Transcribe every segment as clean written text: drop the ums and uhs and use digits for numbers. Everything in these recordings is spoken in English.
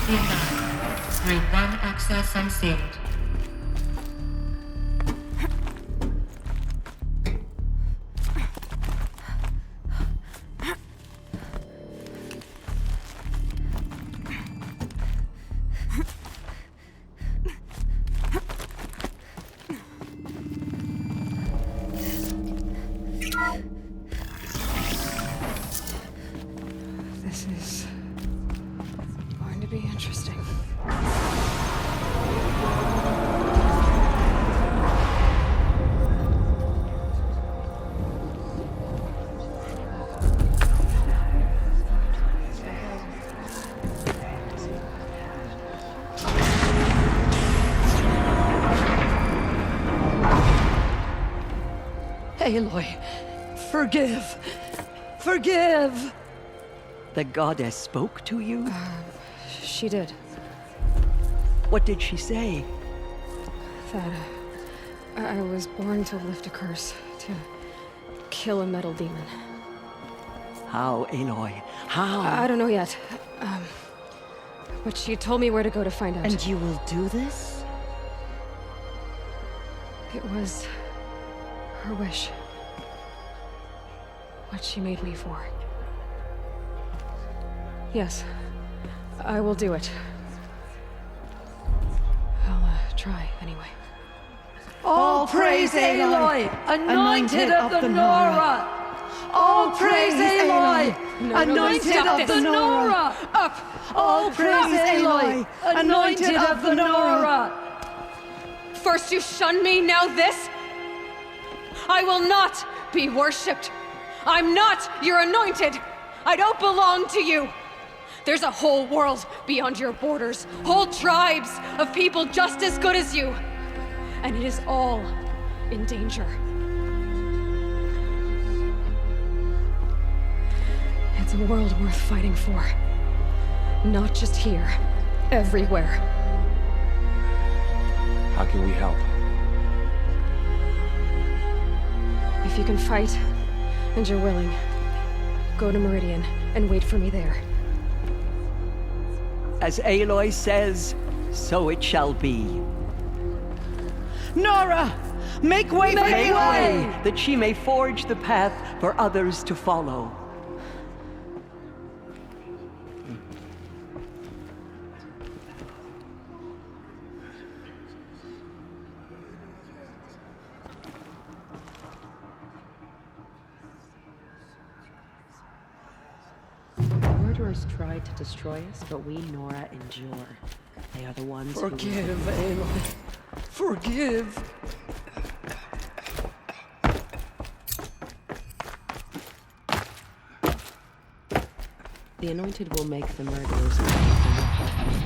denied. Grade 1 access unsealed. This is going to be interesting. Aloy, forgive! Forgive! The goddess spoke to you? She did. What did she say? That I was born to lift a curse, to kill a metal demon. How, Aloy? How? I don't know yet. But she told me where to go to find out. And you will do this? It was her wish. What she made me for. Yes, I will do it. I'll try anyway. All praise Aloy, anointed of the Nora! All praise Aloy, anointed of the Nora! Up! All praise Aloy, anointed of the Nora! First you shun me, now this? I will not be worshipped. I'm not your anointed. I don't belong to you. There's a whole world beyond your borders, whole tribes of people just as good as you. And it is all in danger. It's a world worth fighting for. Not just here, everywhere. How can we help? If you can fight, and you're willing, go to Meridian and wait for me there. As Aloy says, so it shall be. Nora! Make way for Aloy, that she may forge the path for others to follow. Murderers tried to destroy us, but we, Nora, endure. They are the ones Forgive, Aloy. Forgive. The Anointed will make the murderers pay for what happened.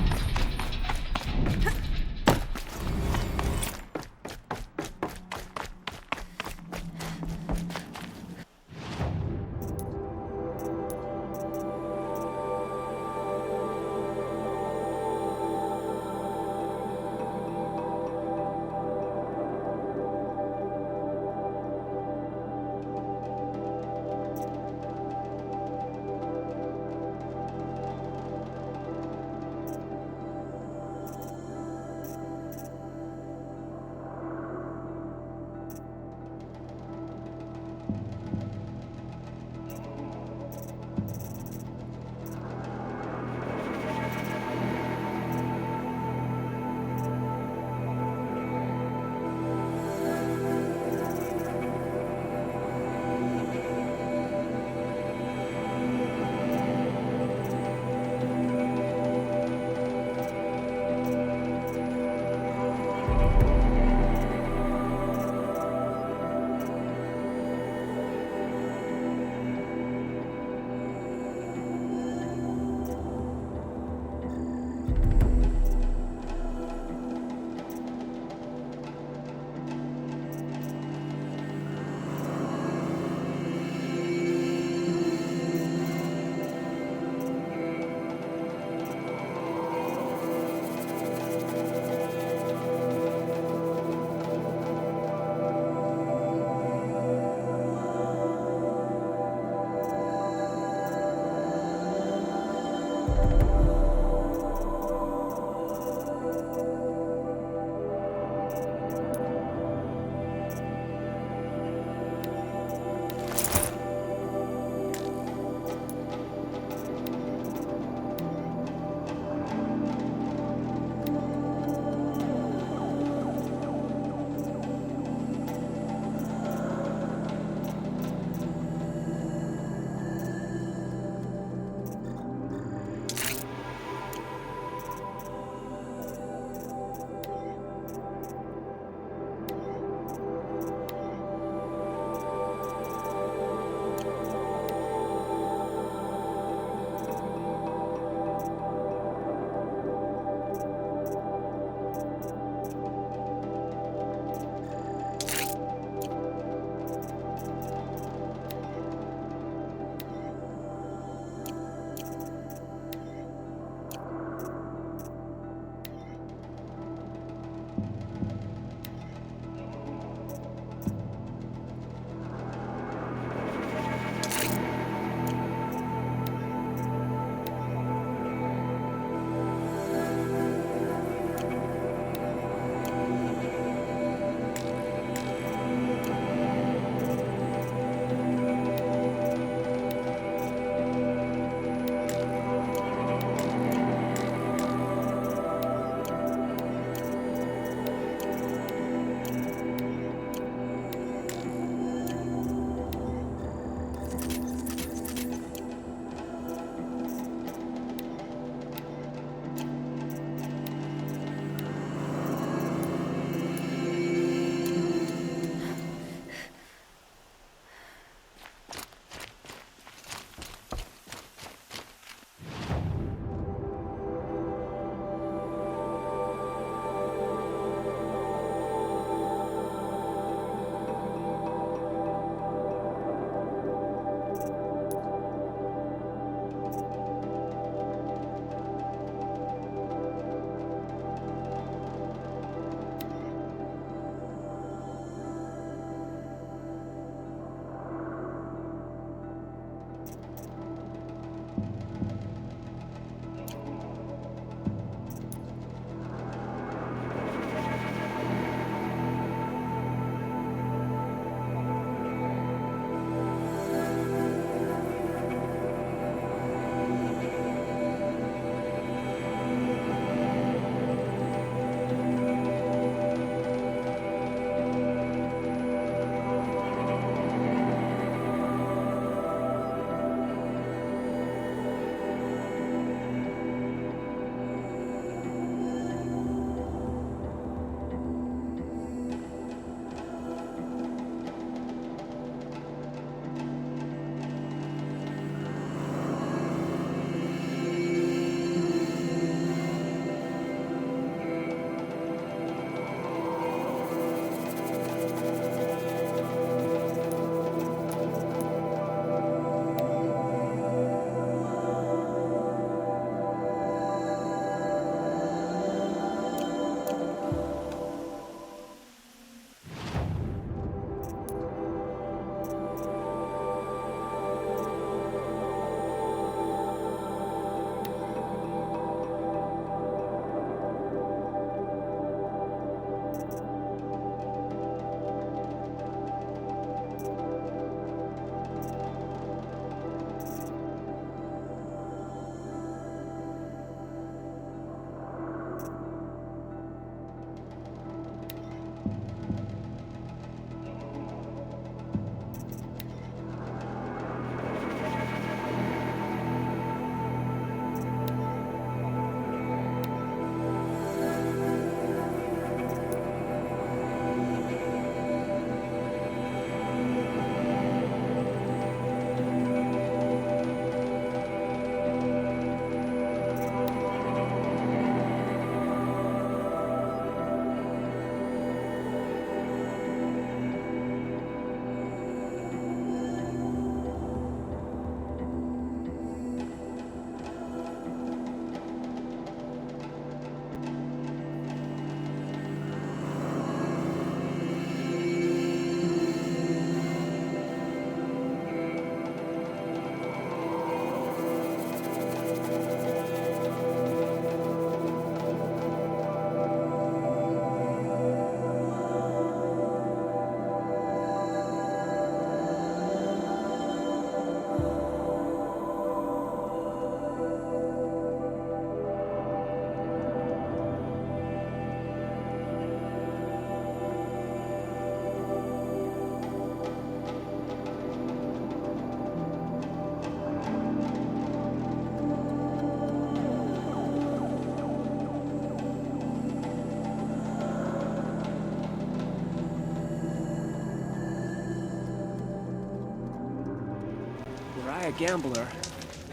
die a gambler,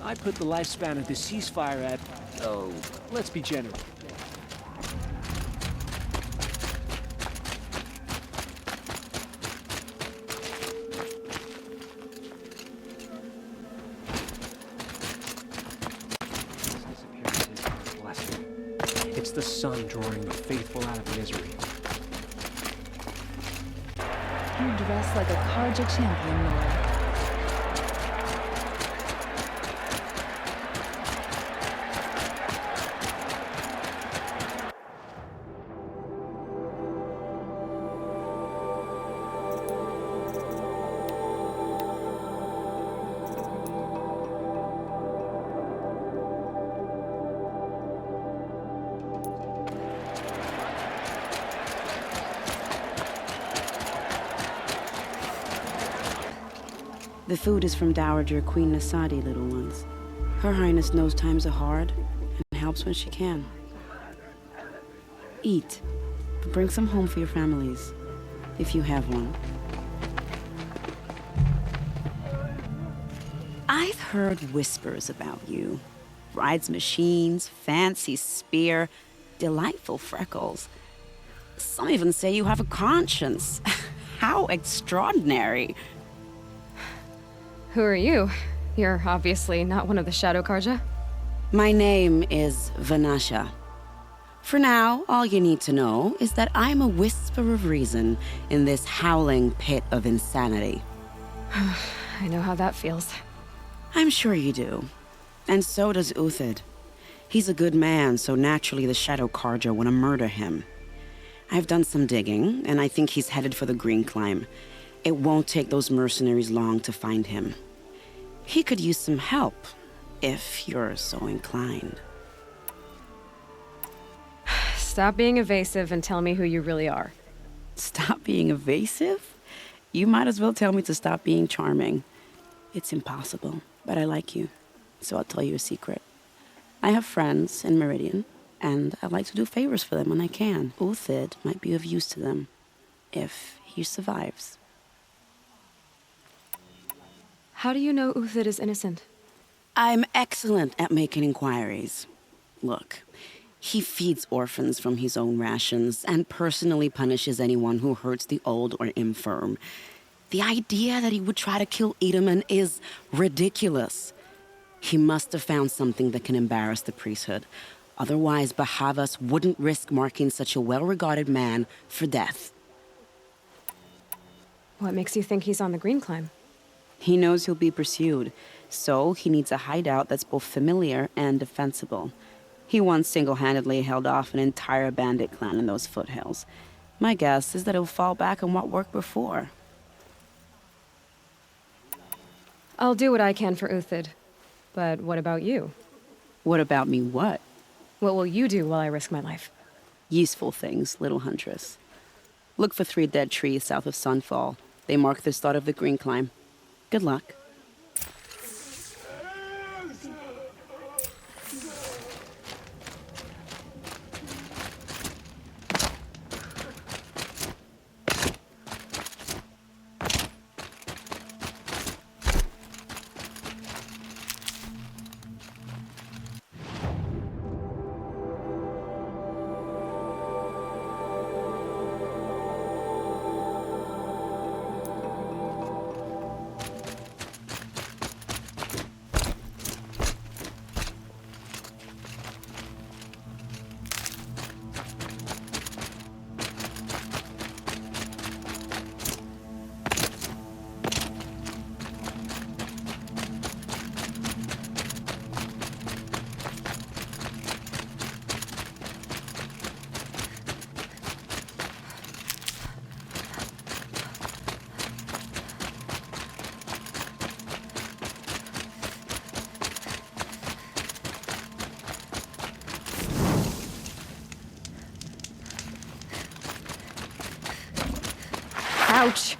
I'd put the lifespan of the ceasefire at, oh, let's be generous. It's the sun drawing the faithful out of misery. You dress like a Karja champion, Nora. The food is from Dowager Queen Nasadi, little ones. Her Highness knows times are hard and helps when she can. Eat, but bring some home for your families, if you have one. I've heard whispers about you. Rides machines, fancy spear, delightful freckles. Some even say you have a conscience. How extraordinary. Who are you? You're obviously not one of the Shadow Karja. My name is Vanasha. For now, all you need to know is that I'm a whisper of reason in this howling pit of insanity. I know how that feels. I'm sure you do. And so does Uthid. He's a good man, so naturally the Shadow Karja want to murder him. I've done some digging, and I think he's headed for the Green Climb. It won't take those mercenaries long to find him. He could use some help, if you're so inclined. Stop being evasive and tell me who you really are. Stop being evasive? You might as well tell me to stop being charming. It's impossible, but I like you, so I'll tell you a secret. I have friends in Meridian, and I like to do favors for them when I can. Uthid might be of use to them, if he survives. How do you know Uthid is innocent? I'm excellent at making inquiries. Look, he feeds orphans from his own rations and personally punishes anyone who hurts the old or infirm. The idea that he would try to kill Edelman is ridiculous. He must have found something that can embarrass the priesthood. Otherwise, Bahavas wouldn't risk marking such a well-regarded man for death. What makes you think he's on the Green Climb? He knows he'll be pursued, so he needs a hideout that's both familiar and defensible. He once single-handedly held off an entire bandit clan in those foothills. My guess is that he'll fall back on what worked before. I'll do what I can for Uthid. But what about you? What about me what? What will you do while I risk my life? Useful things, little huntress. Look for 3 dead trees south of Sunfall. They mark the start of the Green Climb. Good luck. Ouch!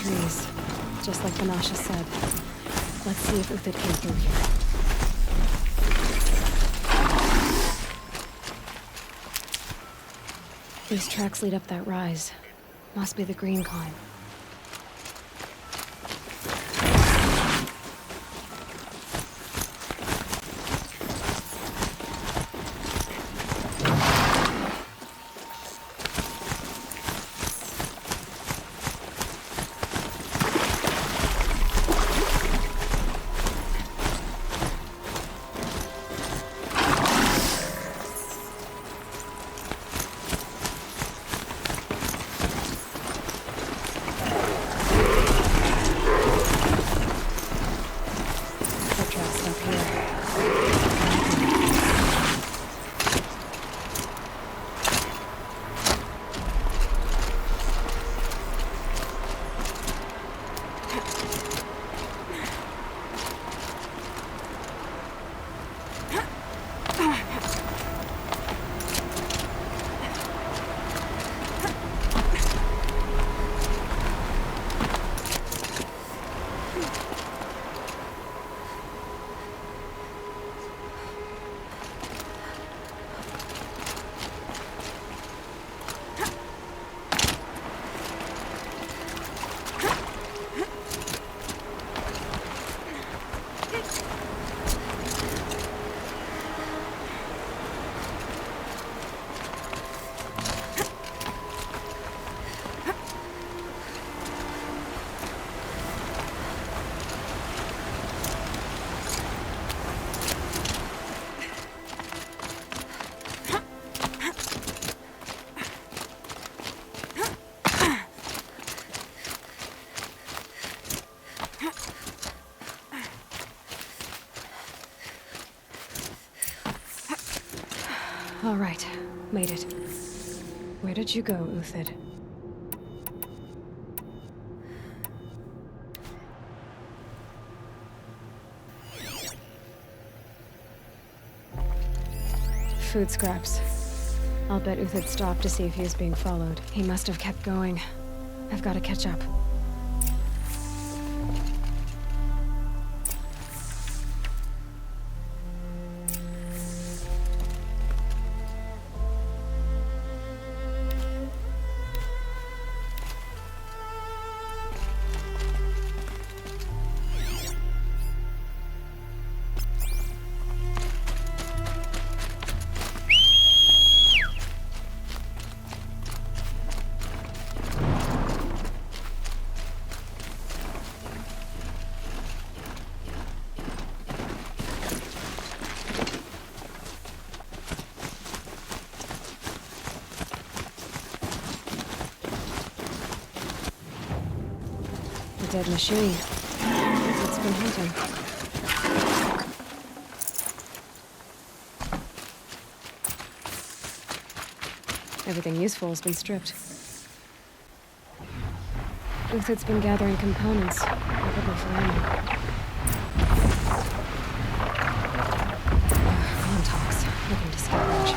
trees. Just like Banasha said. Let's see if Uthid came through here. These tracks lead up that rise. Must be the green climb. All right, made it. Where did you go, Uthid? Food scraps. I'll bet Uthid stopped to see if he was being followed. He must have kept going. I've got to catch up. Dead machine. It's been hunting. Everything useful has been stripped. Uthid's been gathering components, probably for ammo. Montauk's looking to scavenge.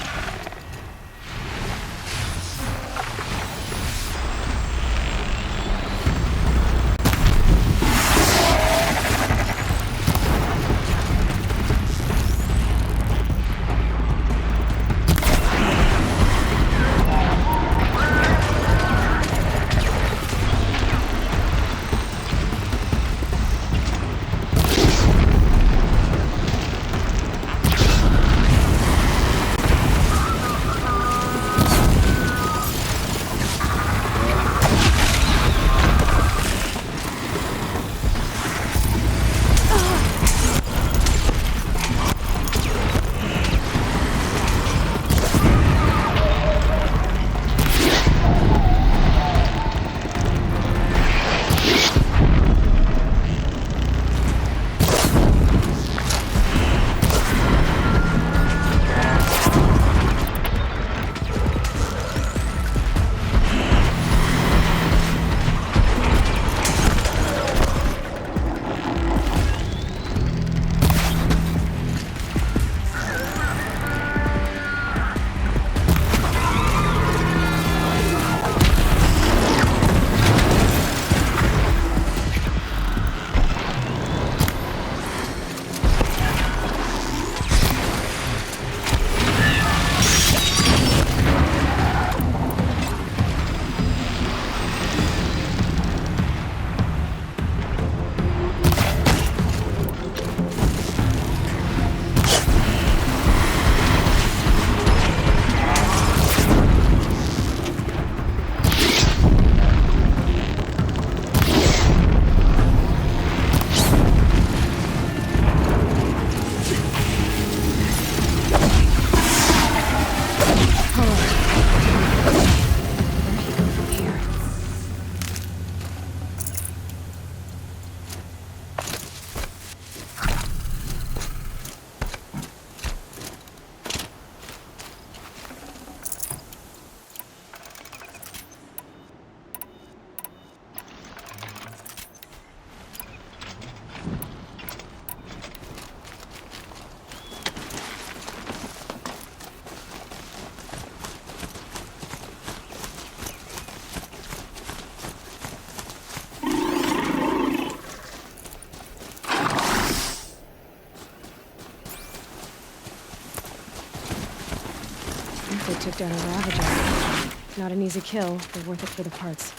They took down a Ravager. Not an easy kill, but worth it for the parts.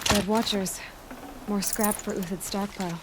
Dead Watchers. More scrap for Uthid's stockpile.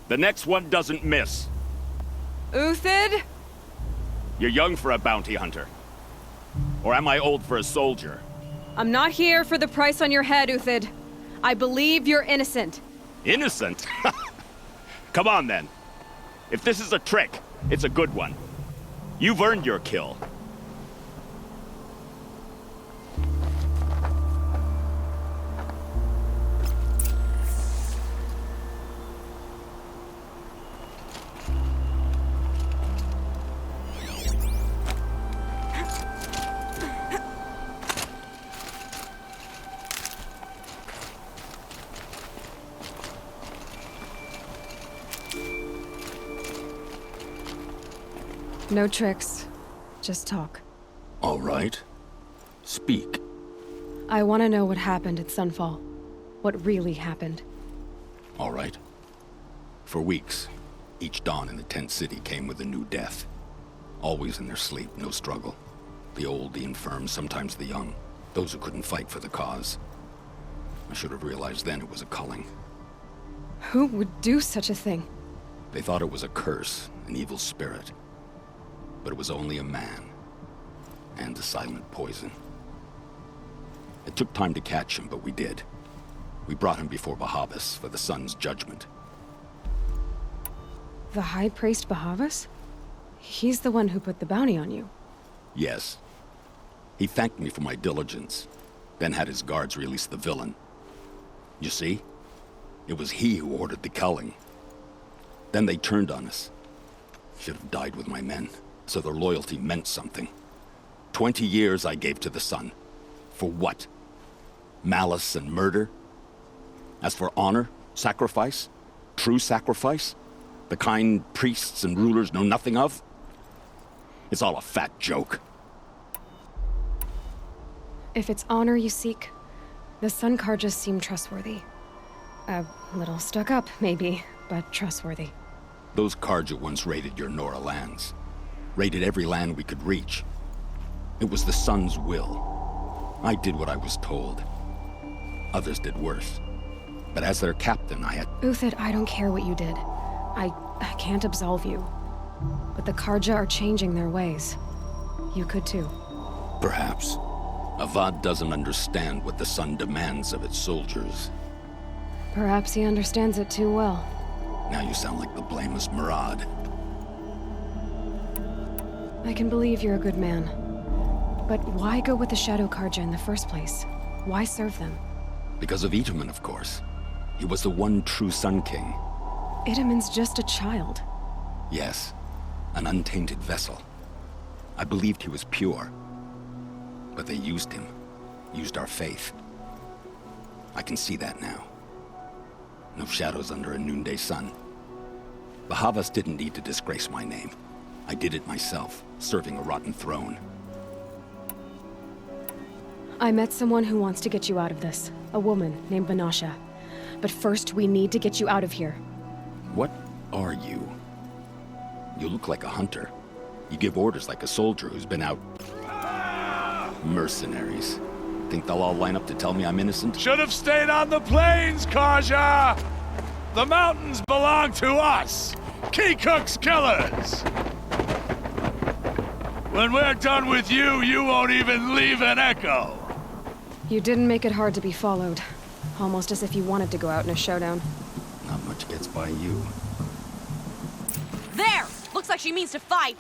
The next one doesn't miss. Uthid? You're young for a bounty hunter. Or am I old for a soldier? I'm not here for the price on your head, Uthid. I believe you're innocent. Innocent? Come on, then. If this is a trick, it's a good one. You've earned your kill. No tricks. Just talk. All right. Speak. I want to know what happened at Sunfall. What really happened. All right. For weeks, each dawn in the tent city came with a new death. Always in their sleep, no struggle. The old, the infirm, sometimes the young. Those who couldn't fight for the cause. I should have realized then it was a culling. Who would do such a thing? They thought it was a curse, an evil spirit. But it was only a man. And a silent poison. It took time to catch him, but we did. We brought him before Bahavas for the sun's judgment. The High Priest Bahavas? He's the one who put the bounty on you. Yes. He thanked me for my diligence, then had his guards release the villain. You see? It was he who ordered the culling. Then they turned on us. Should have died with my men, so their loyalty meant something. 20 years I gave to the sun. For what? Malice and murder? As for honor, sacrifice, true sacrifice, the kind priests and rulers know nothing of? It's all a fat joke. If it's honor you seek, the Sun Karjas seem trustworthy. A little stuck up, maybe, but trustworthy. Those Karja once raided your Nora lands. Raided every land we could reach. It was the Sun's will. I did what I was told. Others did worse. But as their captain, I had... Uthid, I don't care what you did. I can't absolve you. But the Karja are changing their ways. You could too. Perhaps. Avad doesn't understand what the Sun demands of its soldiers. Perhaps he understands it too well. Now you sound like the blameless Murad. I can believe you're a good man. But why go with the Shadow Karja in the first place? Why serve them? Because of Itaman, of course. He was the one true Sun King. Itaman's just a child. Yes, an untainted vessel. I believed he was pure. But they used him. Used our faith. I can see that now. No shadows under a noonday sun. Bahavas didn't need to disgrace my name. I did it myself, serving a rotten throne. I met someone who wants to get you out of this. A woman named Banasha. But first, we need to get you out of here. What are you? You look like a hunter. You give orders like a soldier who's been out... Mercenaries. Think they'll all line up to tell me I'm innocent? Should have stayed on the plains, Karja! The mountains belong to us! Keycook's killers! When we're done with you, you won't even leave an echo! You didn't make it hard to be followed. Almost as if you wanted to go out in a showdown. Not much gets by you. There! Looks like she means to fight.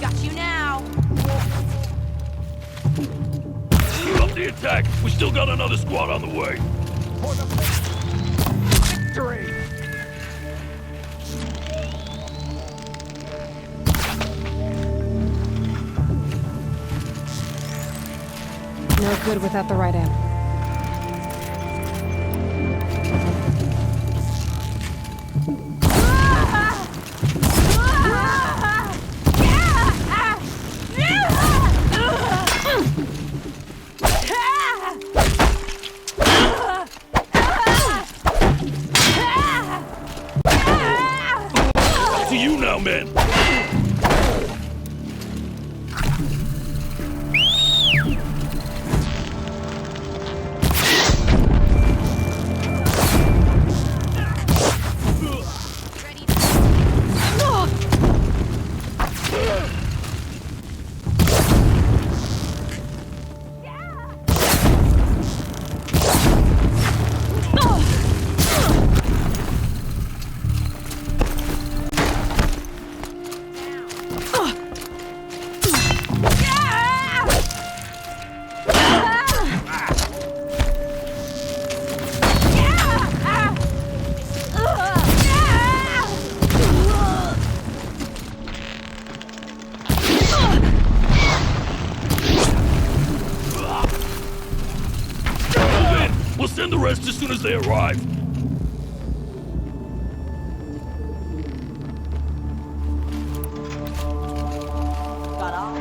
Got you now. Up the attack! We still got another squad on the way! Victory! No good without the right amp. Up to you now, man! We'll send the rest as soon as they arrive. Got all.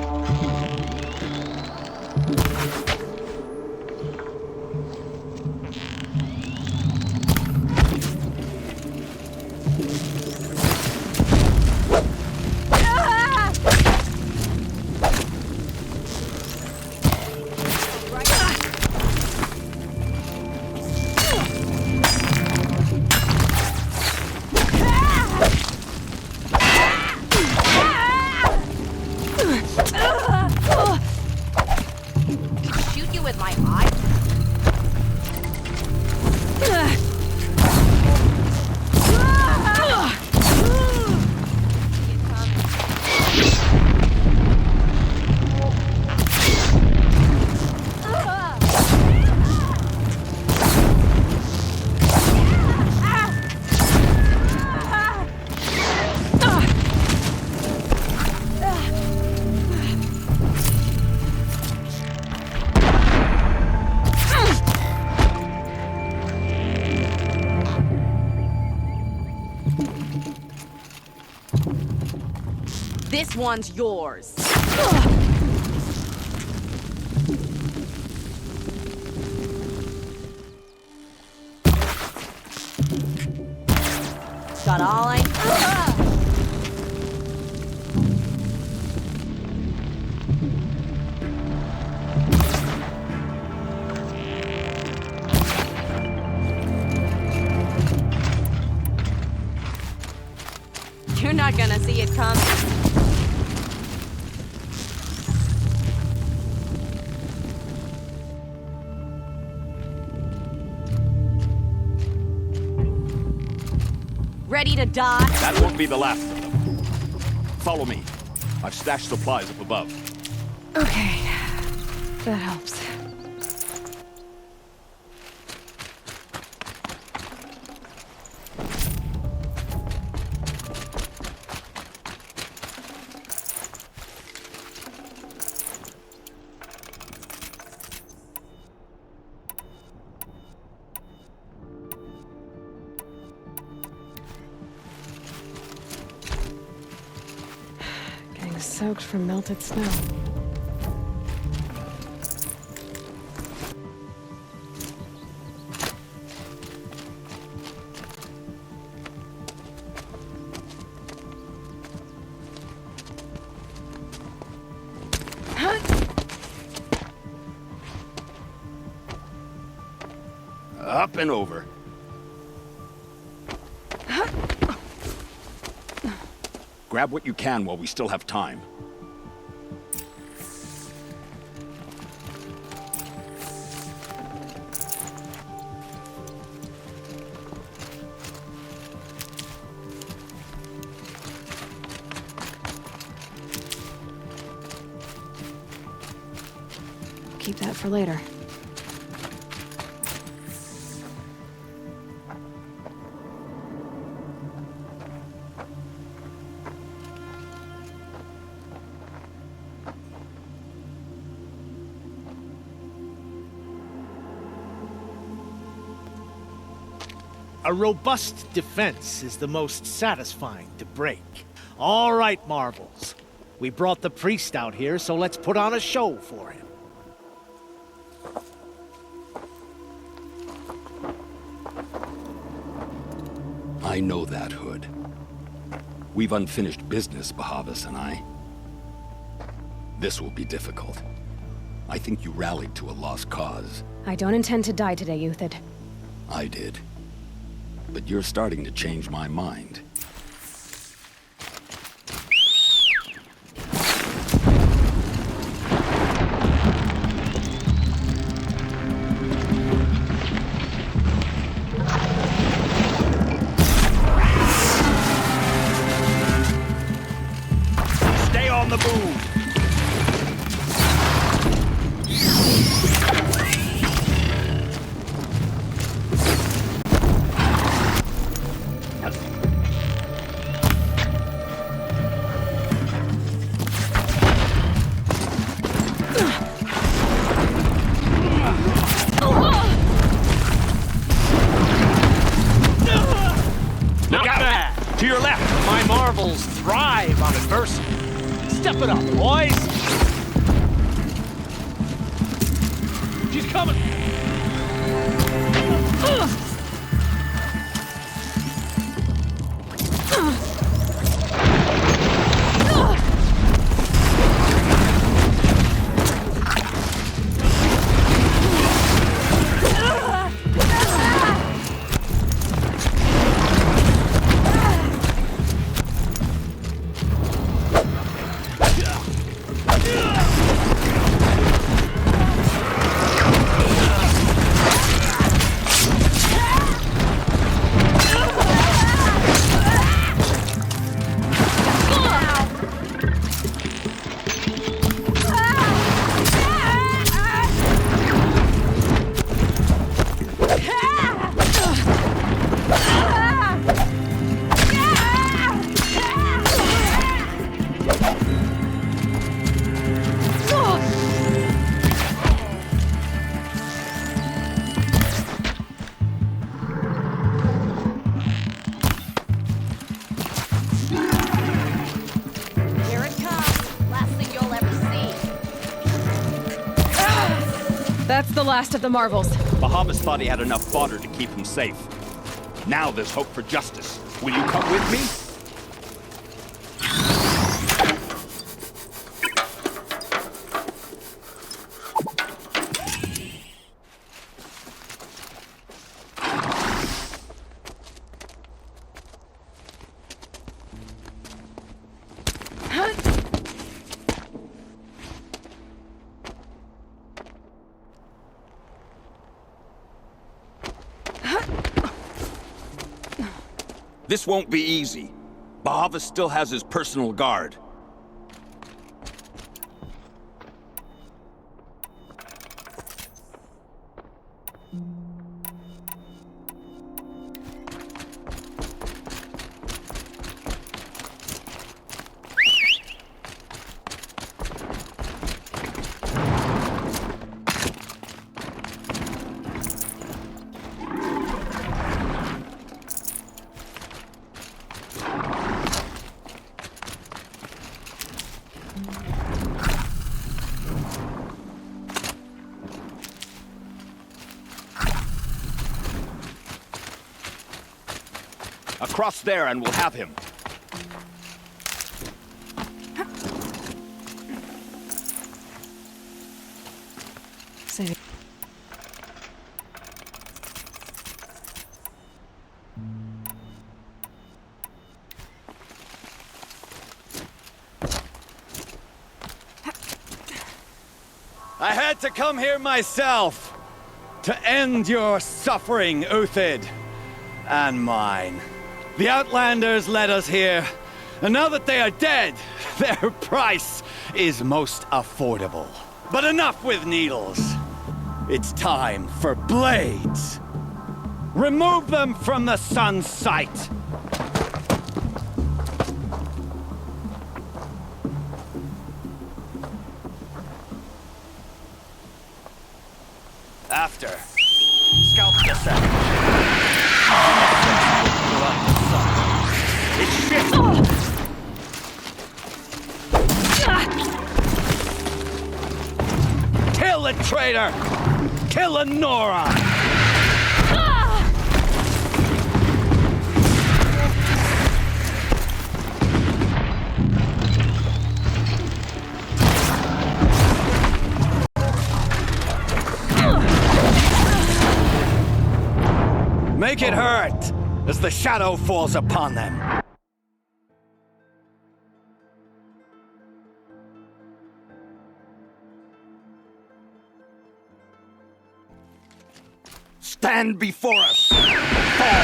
Shoot you with my eye? This one's yours. Got all I... You're not gonna see it coming. Ready to die? That won't be the last of them. Follow me. I've stashed supplies up above. Okay, that helps. Getting soaked from melted snow. Up and over. Grab what you can while we still have time. Keep that for later. A robust defense is the most satisfying to break. All right, Marvels. We brought the priest out here, so let's put on a show for him. I know that, Hood. We've unfinished business, Bahavas and I. This will be difficult. I think you rallied to a lost cause. I don't intend to die today, Euthyd. I did. But you're starting to change my mind. Stay on the move! Look out! To your left! My Marvels thrive on adversity. Step it up, boys! She's coming! That's the last of the Marvels. Bahavas thought he had enough fodder to keep him safe. Now there's hope for justice. Will you come with me? This won't be easy. Bahavas still has his personal guard. Across there and we'll have him. Save it. I had to come here myself to end your suffering, Uthid, and mine. The Outlanders led us here, and now that they are dead, their price is most affordable. But enough with needles. It's time for blades. Remove them from the sun's sight. After, scalp the set. It's shit! Kill the traitor! Kill Lenora! Make it hurt as the shadow falls upon them. Stand before us! Fall!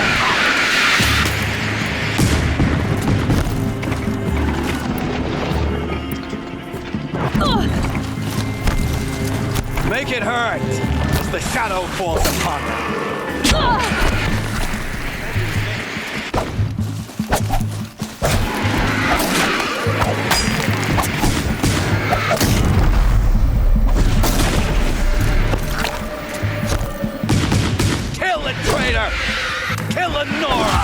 Make it hurt as the shadow falls upon them. Kill the traitor! Kill Lenora!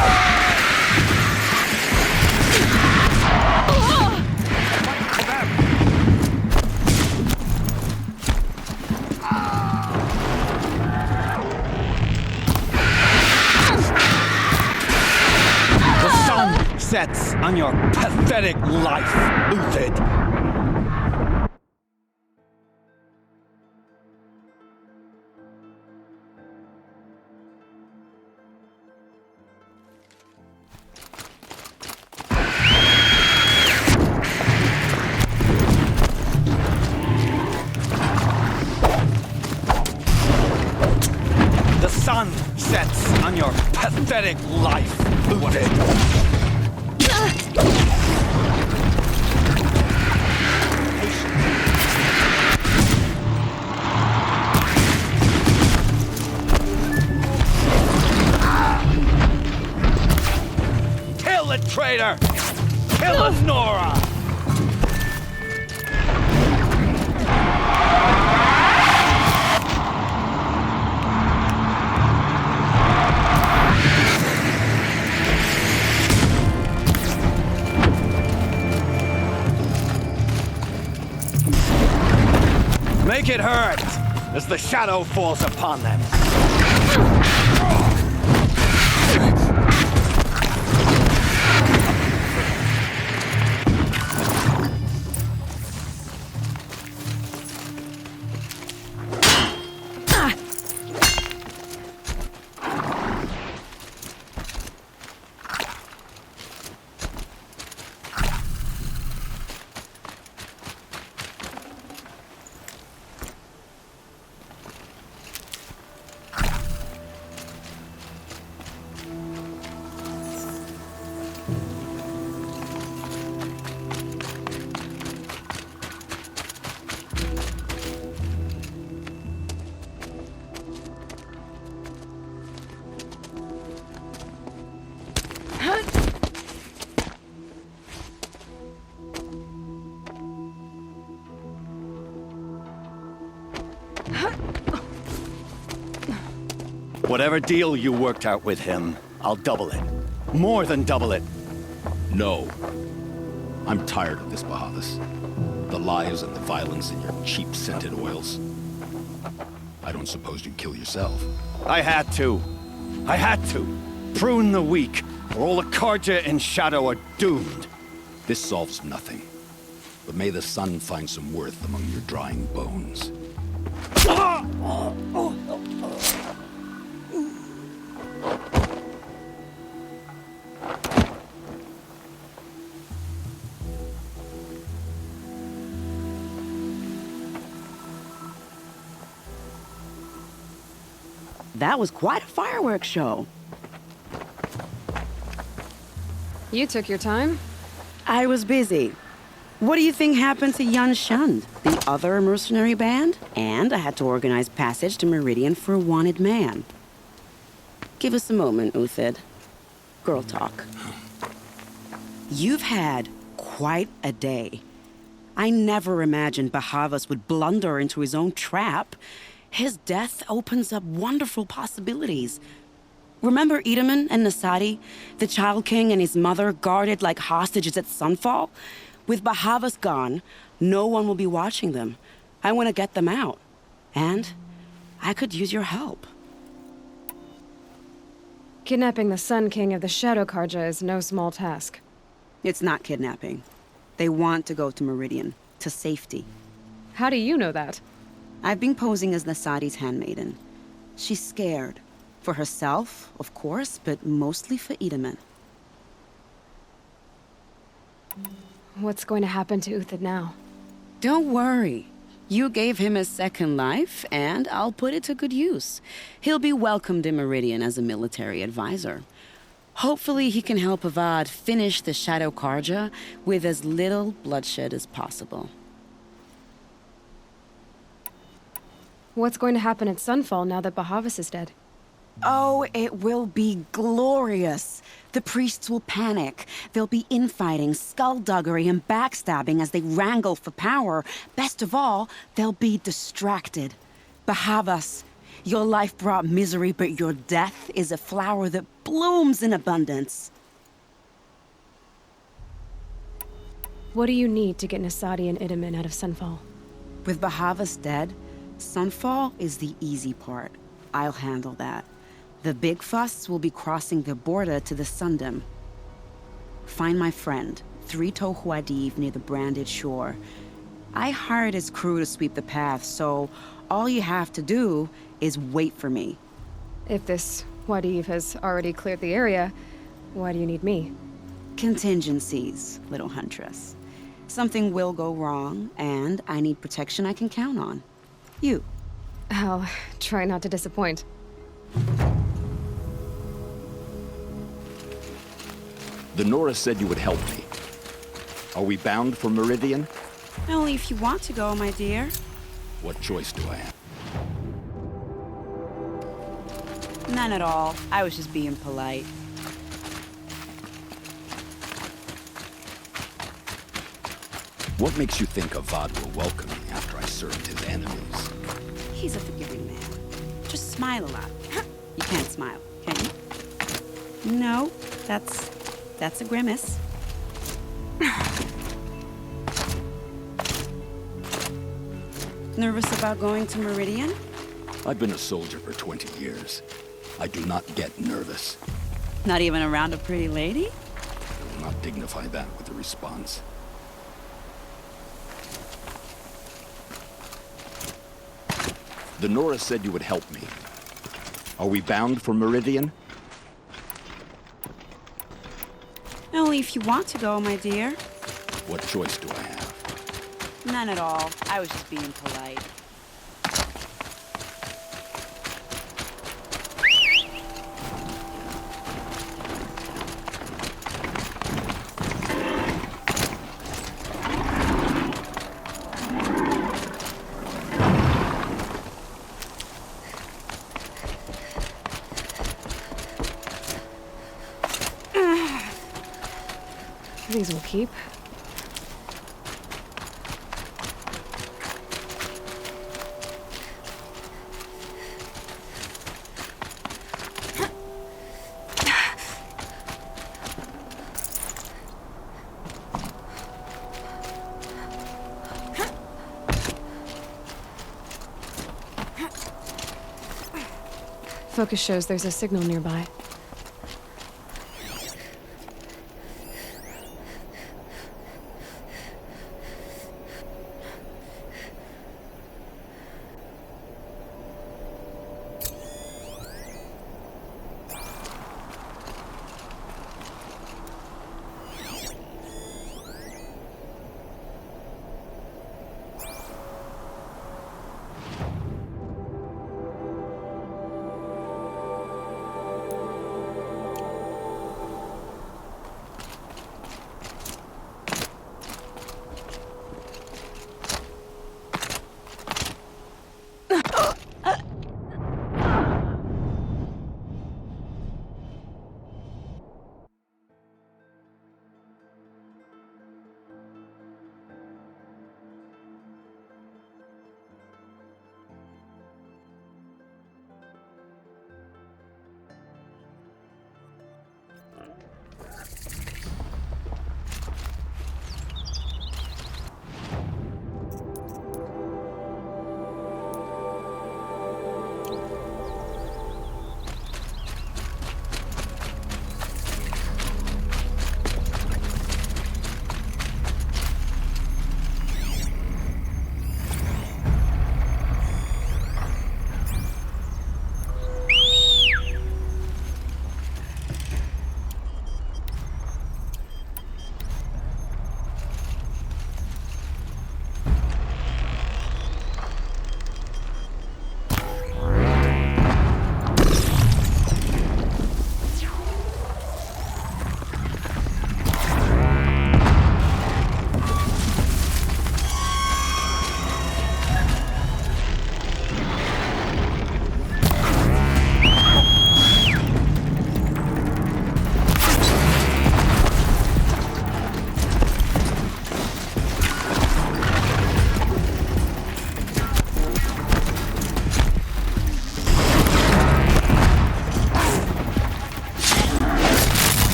The sun sets on your pathetic life, Uthid. The sun sets on your pathetic life, Uthid. Kill the traitor! Kill Lenora! Make it hurt as the shadow falls upon them. Whatever deal you worked out with him, I'll double it. More than double it. No. I'm tired of this, Bahavis. The lies and the violence and your cheap scented oils. I don't suppose you'd kill yourself. I had to. I had to. Prune the weak, or all the Carja in Shadow are doomed. This solves nothing. But may the sun find some worth among your drying bones. That was quite a fireworks show. You took your time. I was busy. What do you think happened to Yun Shund, the other mercenary band? And I had to organize passage to Meridian for a wanted man. Give us a moment, Uthid. Girl talk. You've had quite a day. I never imagined Bahavas would blunder into his own trap. His death opens up wonderful possibilities. Remember Edaman and Nasadi, the Child King and his mother guarded like hostages at Sunfall? With Bahavas gone, no one will be watching them. I want to get them out. And I could use your help. Kidnapping the Sun King of the Shadow Karja is no small task. It's not kidnapping. They want to go to Meridian, to safety. How do you know that? I've been posing as Nasadi's handmaiden. She's scared. For herself, of course, but mostly for Edaman. What's going to happen to Uthid now? Don't worry. You gave him a second life, and I'll put it to good use. He'll be welcomed in Meridian as a military advisor. Hopefully he can help Avad finish the Shadow Karja with as little bloodshed as possible. What's going to happen at Sunfall now that Bahavas is dead? Oh, it will be glorious. The priests will panic. There'll be infighting, skullduggery, and backstabbing as they wrangle for power. Best of all, they'll be distracted. Bahavas, your life brought misery, but your death is a flower that blooms in abundance. What do you need to get Nasadi and Edaman out of Sunfall? With Bahavas dead, Sunfall is the easy part. I'll handle that. The big fuss will be crossing the border to the Sundom. Find my friend, 3-Toe Huadiv, near the branded shore. I hired his crew to sweep the path, so all you have to do is wait for me. If this Huadiv has already cleared the area, why do you need me? Contingencies, little huntress. Something will go wrong, and I need protection I can count on. You. I'll try not to disappoint. The Nora said you would help me. Are we bound for Meridian? Only if you want to go, my dear. What choice do I have? None at all. I was just being polite. What makes you think Avad will welcome me after I served his enemies? He's a forgiving man. Just smile a lot. You can't smile, can you? No, that's a grimace. Nervous about going to Meridian? I've been a soldier for 20 years. I do not get nervous. Not even around a pretty lady? I will not dignify that with a response. The Nora said you would help me. Are we bound for Meridian? Only if you want to go, my dear. What choice do I have? None at all. I was just being polite. These will keep. Focus shows there's a signal nearby.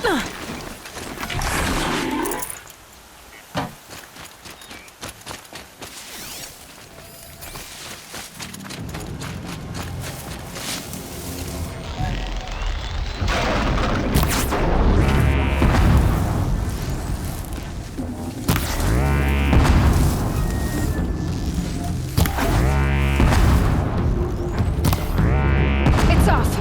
It's off.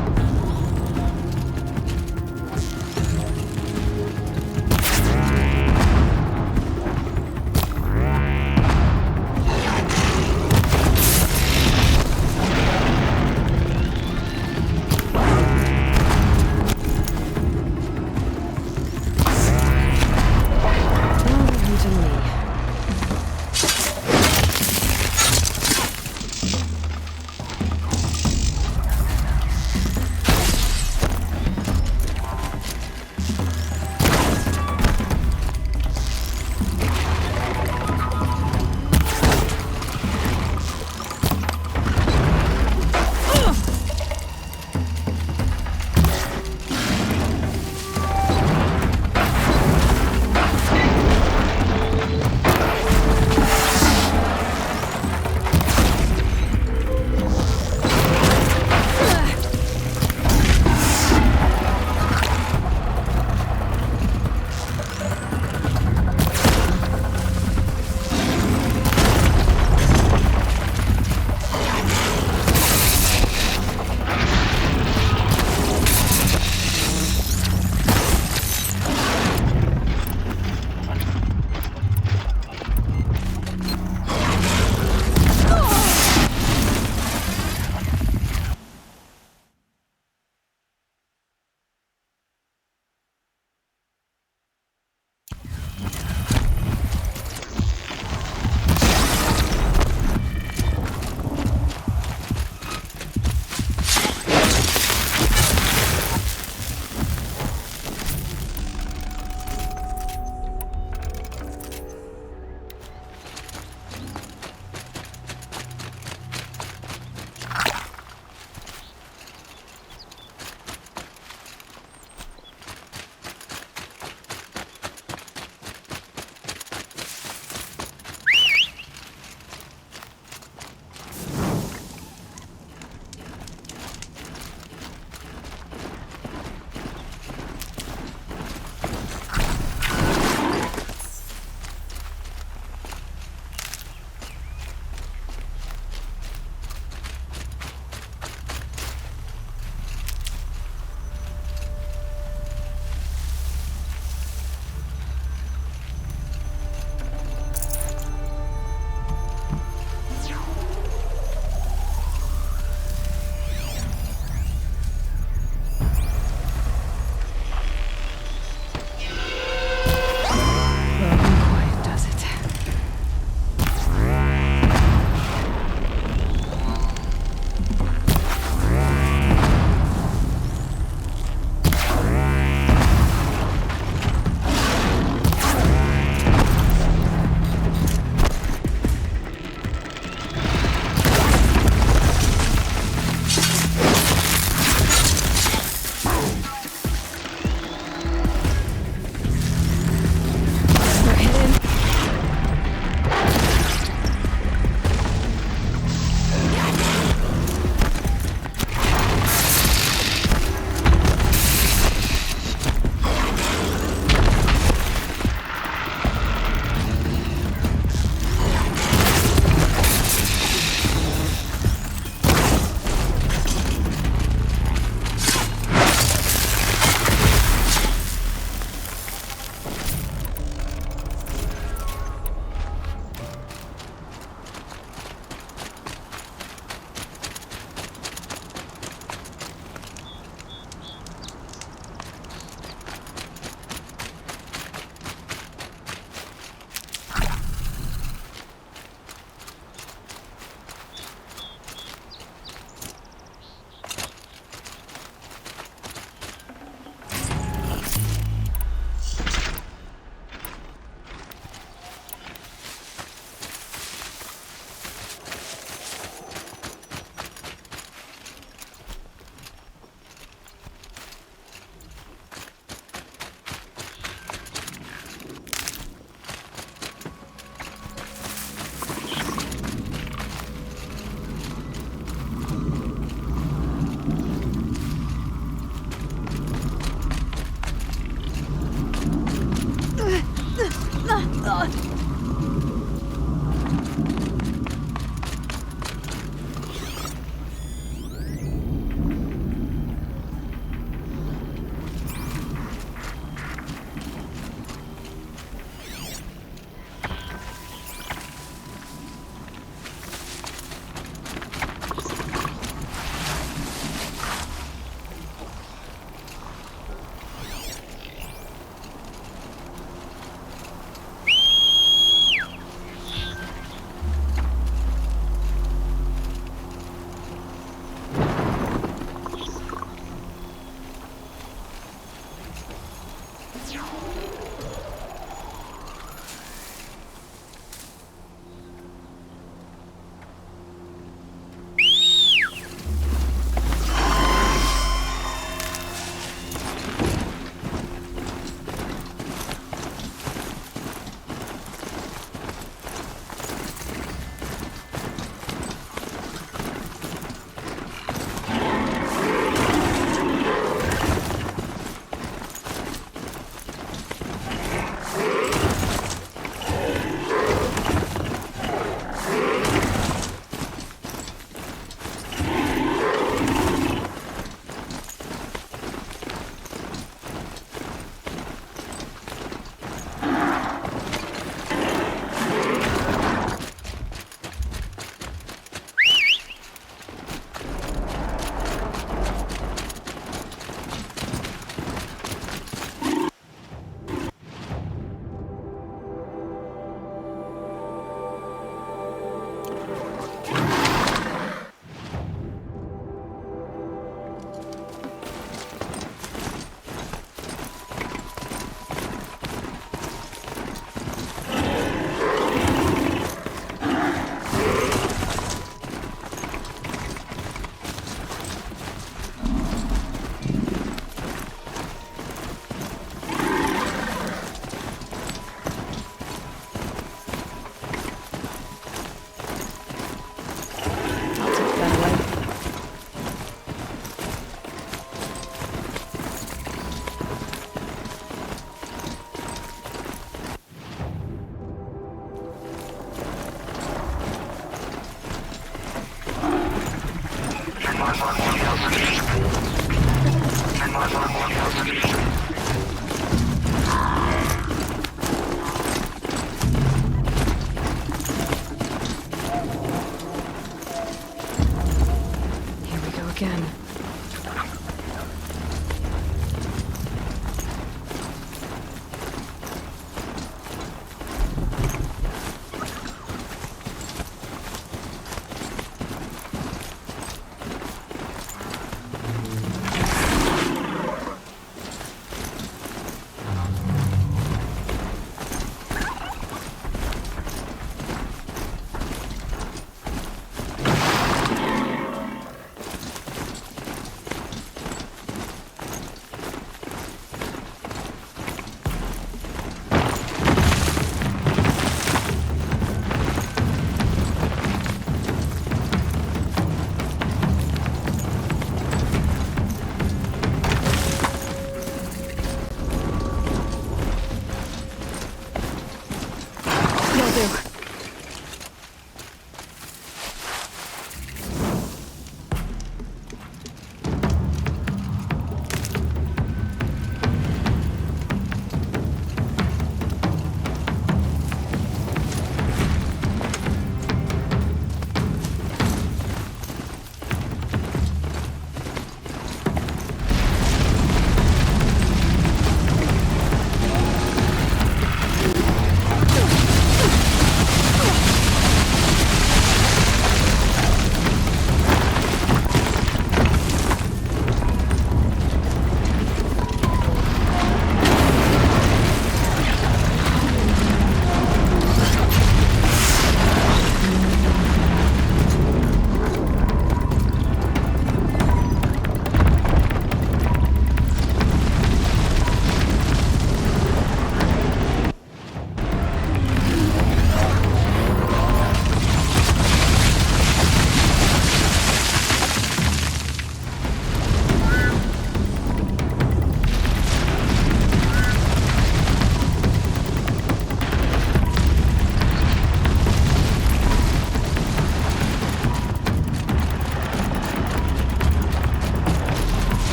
Again.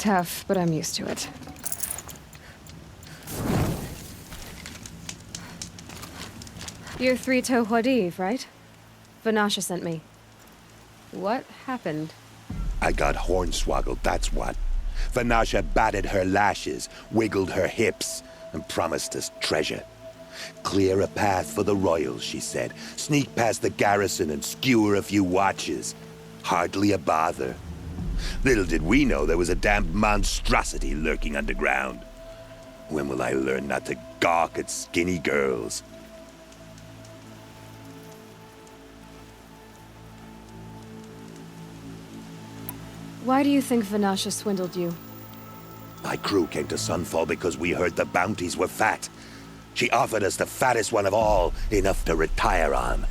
Tough, but I'm used to it. You're Three-Toe Huadiv, right? Vanasha sent me. What happened? I got hornswoggled, that's what. Vanasha batted her lashes, wiggled her hips, and promised us treasure. Clear a path for the royals, she said. Sneak past the garrison and skewer a few watches. Hardly a bother. Little did we know there was a damned monstrosity lurking underground. When will I learn not to gawk at skinny girls? Why do you think Vanasha swindled you? My crew came to Sunfall because we heard the bounties were fat. She offered us the fattest one of all, enough to retire on.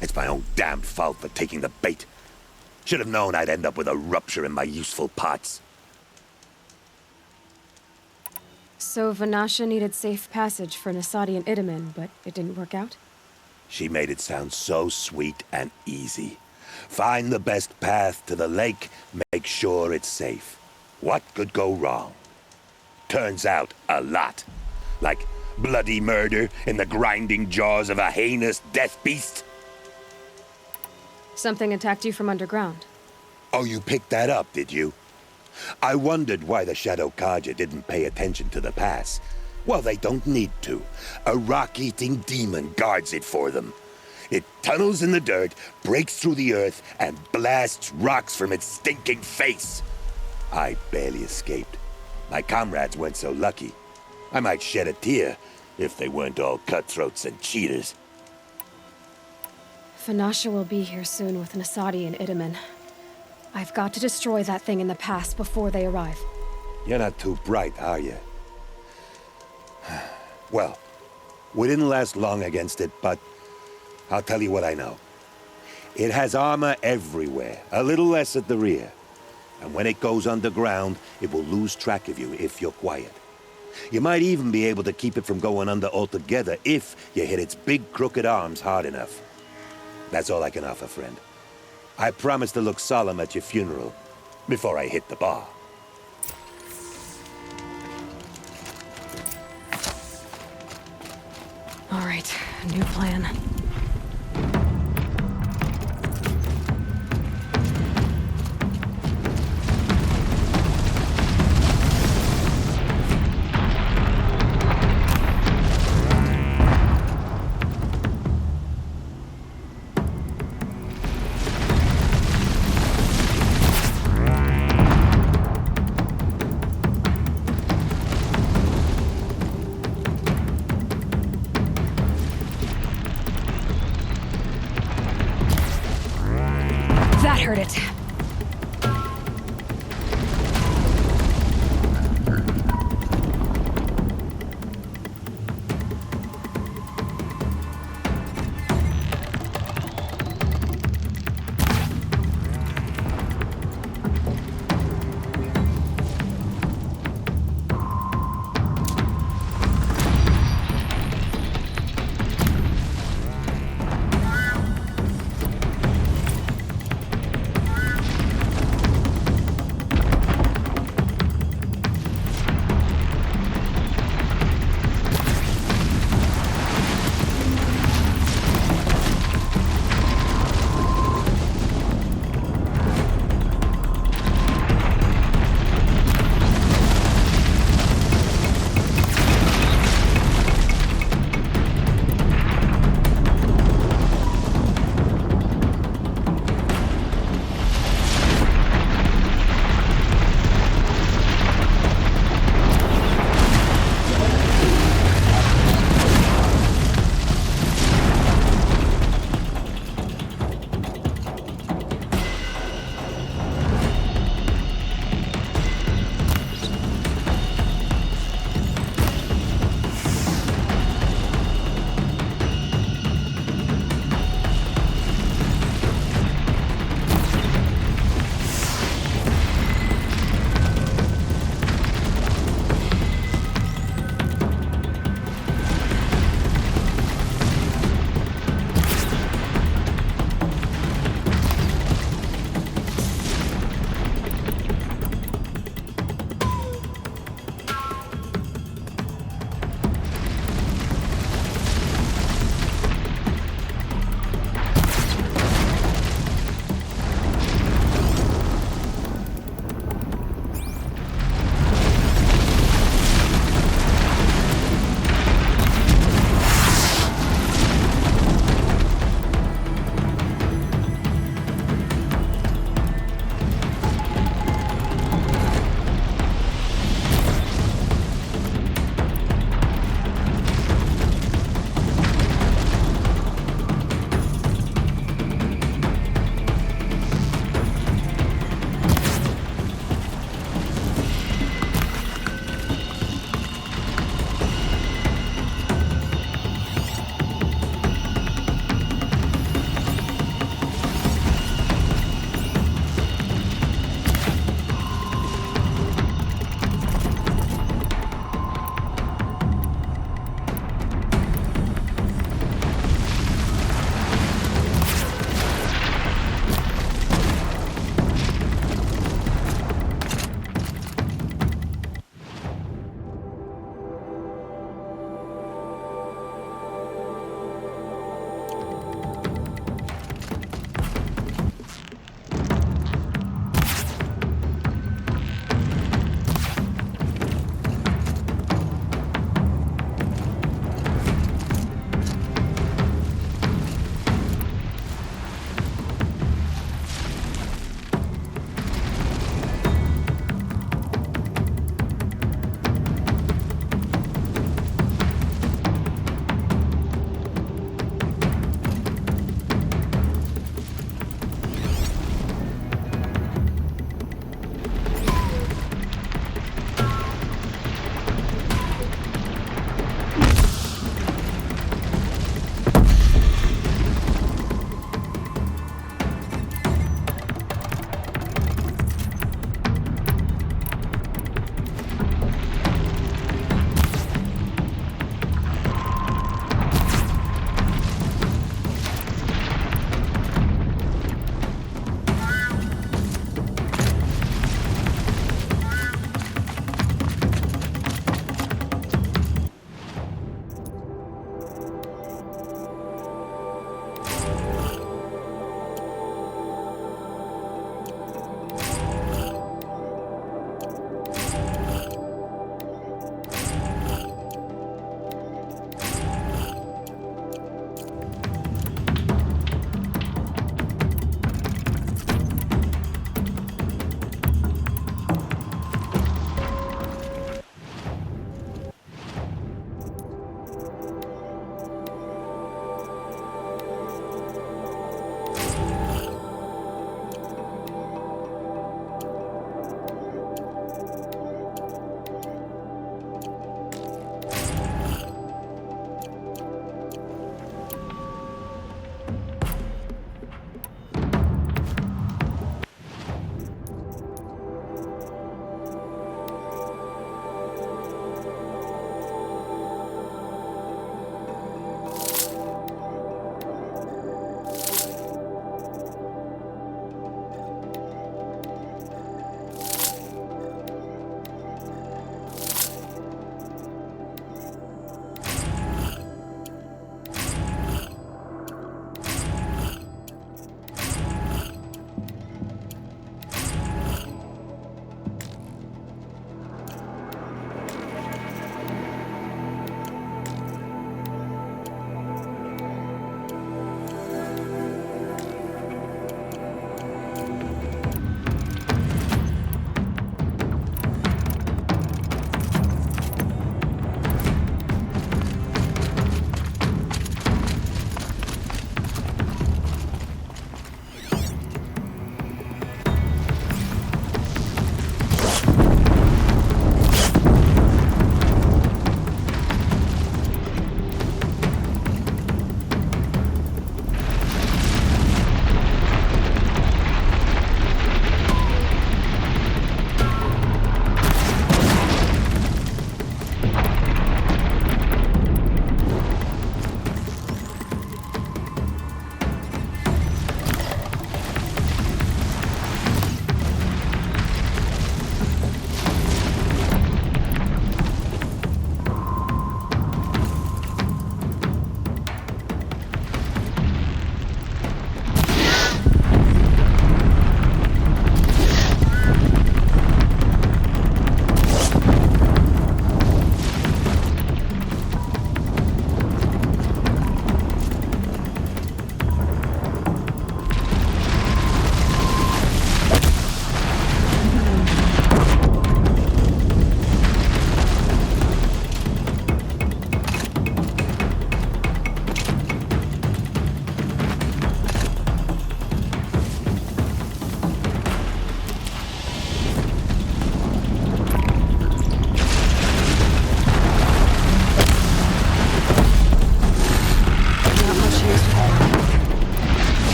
It's my own damned fault for taking the bait. Should have known I'd end up with a rupture in my useful parts. So Vanasha needed safe passage for Nasadi and Itamen, but it didn't work out? She made it sound so sweet and easy. Find the best path to the lake, make sure it's safe. What could go wrong? Turns out, a lot. Like bloody murder in the grinding jaws of a heinous death beast. Something attacked you from underground. Oh, you picked that up, did you? I wondered why the Shadow Kaja didn't pay attention to the pass. Well, they don't need to. A rock-eating demon guards it for them. It tunnels in the dirt, breaks through the earth, and blasts rocks from its stinking face. I barely escaped. My comrades weren't so lucky. I might shed a tear if they weren't all cutthroats and cheaters. Vanasha will be here soon with Nasadi and Itamen. I've got to destroy that thing in the pass before they arrive. You're not too bright, are you? Well, we didn't last long against it, but I'll tell you what I know. It has armor everywhere, a little less at the rear. And when it goes underground, it will lose track of you if you're quiet. You might even be able to keep it from going under altogether if you hit its big crooked arms hard enough. That's all I can offer, friend. I promise to look solemn at your funeral before I hit the bar. All right, new plan. That hurt it.